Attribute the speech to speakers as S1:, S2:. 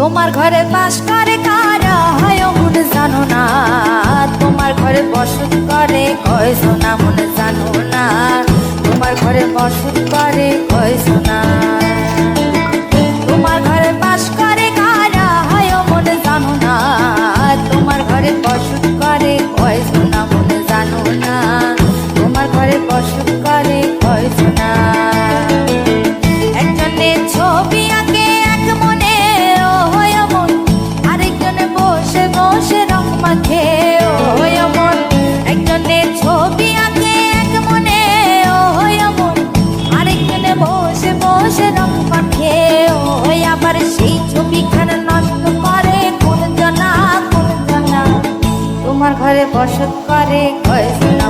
S1: তোমার ঘরে বাস করে কারা হয় মন জানো না, তোমার ঘরে বসত করে কয়জন মন জানো না, তোমার ঘরে বসত করে কয়জন। তোমার ঘরে বাস করে কারা হয় মন জানো না, তোমার ঘরে বসত করে কয়জন মন জানো না, তোমার ঘরে বসত করে কয়জন। একজনের ছবি আঁকে এক মনে ও হয় মন, আরেকজনে বসে বসে রং মাখে ও হয় মন। একজনের ছবি আঁকে এক মনে ও হয় মন, আরেকজনে বসে বসে রং মাখে ও হয়। আবার সেই ছবিখানা নষ্ট করে কোন জনা কোন জনা, তোমার ঘরে বসত করে কয়জন।